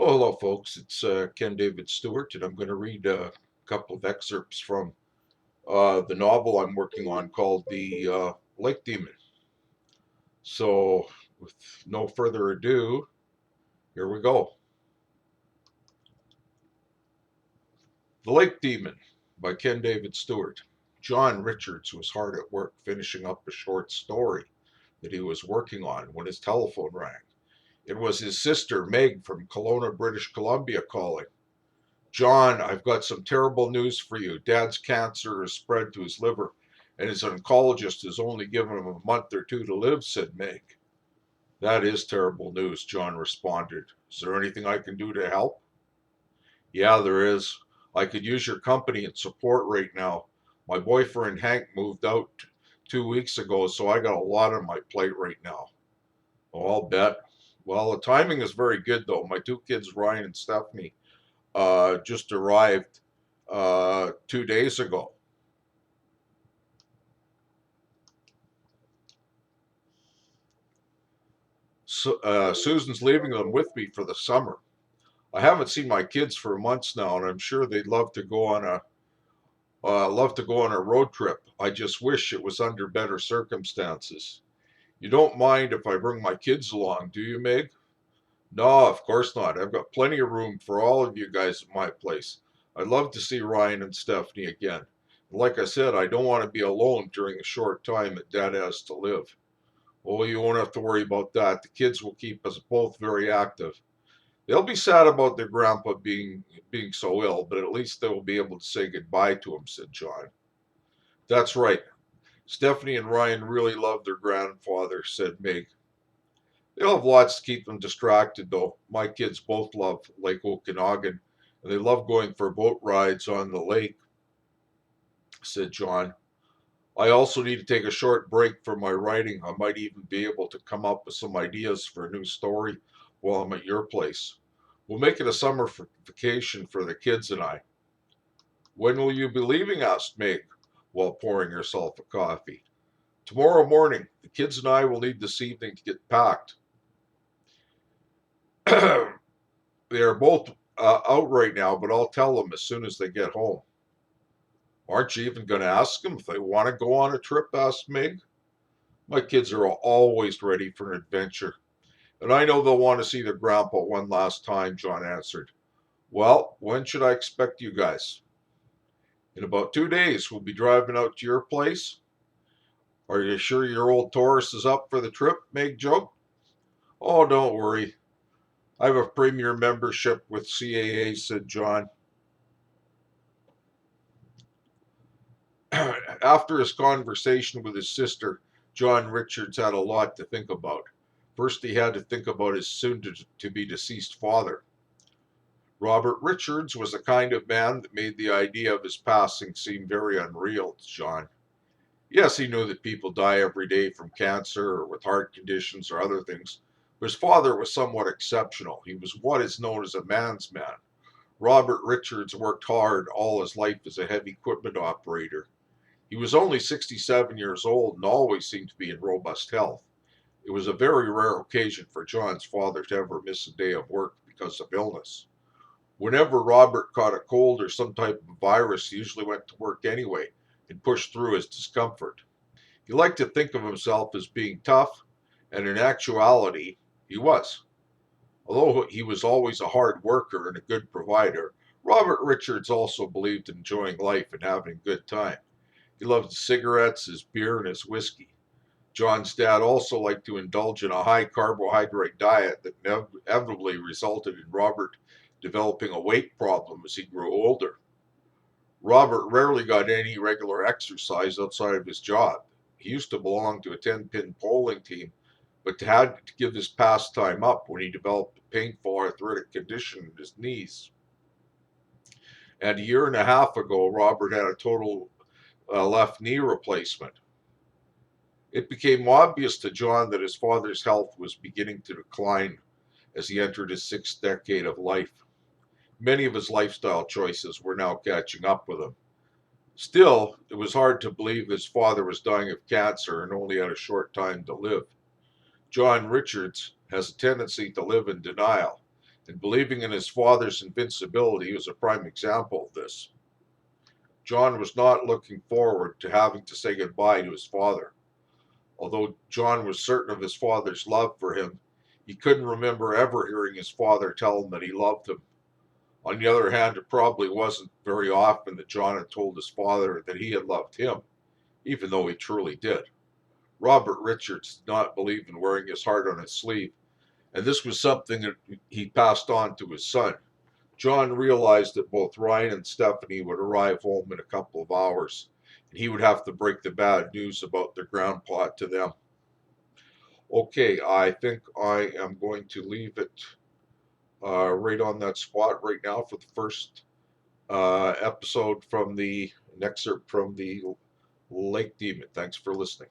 Oh, hello, folks. It's Ken David Stewart, and I'm going to read a couple of excerpts from the novel I'm working on called The Lake Demon. So, with no further ado, here we go. The Lake Demon by Ken David Stewart. John Richards was hard at work finishing up a short story that he was working on when his telephone rang. It was his sister, Meg, from Kelowna, British Columbia, calling. John, I've got some terrible news for you. Dad's cancer has spread to his liver, and his oncologist has only given him a month or two to live, said Meg. That is terrible news, John responded. Is there anything I can do to help? Yeah, there is. I could use your company and support right now. My boyfriend Hank moved out 2 weeks ago, so I got a lot on my plate right now. Oh, I'll bet. Well, the timing is very good, though. My two kids, Ryan and Stephanie, just arrived 2 days ago. Susan's leaving them with me for the summer. I haven't seen my kids for months now, and I'm sure they'd love to go on a road trip. I just wish it was under better circumstances. You don't mind if I bring my kids along, do you, Meg? No, of course not. I've got plenty of room for all of you guys at my place. I'd love to see Ryan and Stephanie again. And like I said, I don't want to be alone during the short time that Dad has to live. Oh, you won't have to worry about that. The kids will keep us both very active. They'll be sad about their grandpa being so ill, but at least they will be able to say goodbye to him, said John. That's right. Stephanie and Ryan really love their grandfather, said Meg. They'll have lots to keep them distracted, though. My kids both love Lake Okanagan, and they love going for boat rides on the lake, said John. I also need to take a short break from my writing. I might even be able to come up with some ideas for a new story while I'm at your place. We'll make it a summer vacation for the kids and I. When will you be leaving? Asked Meg while pouring herself a coffee. Tomorrow morning. The kids and I will need this evening to get packed. They are both out right now, but I'll tell them as soon as they get home. Aren't you even going to ask them if they want to go on a trip? Asked Meg. My kids are always ready for an adventure. And I know they'll want to see their grandpa one last time, John answered. Well, when should I expect you guys? In about 2 days, we'll be driving out to your place. Are you sure your old Taurus is up for the trip? Meg joked. Oh, don't worry. I have a premier membership with CAA, said John. After his conversation with his sister, John Richards had a lot to think about. First, he had to think about his soon to be deceased father. Robert Richards was the kind of man that made the idea of his passing seem very unreal to John. Yes, he knew that people die every day from cancer or with heart conditions or other things, but his father was somewhat exceptional. He was what is known as a man's man. Robert Richards worked hard all his life as a heavy equipment operator. He was only 67 years old and always seemed to be in robust health. It was a very rare occasion for John's father to ever miss a day of work because of illness. Whenever Robert caught a cold or some type of virus, he usually went to work anyway and pushed through his discomfort. He liked to think of himself as being tough, and in actuality, he was. Although he was always a hard worker and a good provider, Robert Richards also believed in enjoying life and having a good time. He loved his cigarettes, his beer, and his whiskey. John's dad also liked to indulge in a high carbohydrate diet that inevitably resulted in Robert developing a weight problem as he grew older. Robert rarely got any regular exercise outside of his job. He used to belong to a 10-pin bowling team, but had to give his pastime up when he developed a painful arthritic condition in his knees. And a year and a half ago, Robert had a total left knee replacement. It became obvious to John that his father's health was beginning to decline as he entered his sixth decade of life. Many of his lifestyle choices were now catching up with him. Still, it was hard to believe his father was dying of cancer and only had a short time to live. John Richards has a tendency to live in denial. and believing in his father's invincibility was a prime example of this. John was not looking forward to having to say goodbye to his father. Although John was certain of his father's love for him, he couldn't remember ever hearing his father tell him that he loved him. On the other hand, it probably wasn't very often that John had told his father that he had loved him, even though he truly did. Robert Richards did not believe in wearing his heart on his sleeve, and this was something that he passed on to his son. John realized that both Ryan and Stephanie would arrive home in a couple of hours, and he would have to break the bad news about their grandpa to them. Okay, I think I am going to leave it right on that spot right now for the first episode from an excerpt from the Lake Demon. Thanks for listening.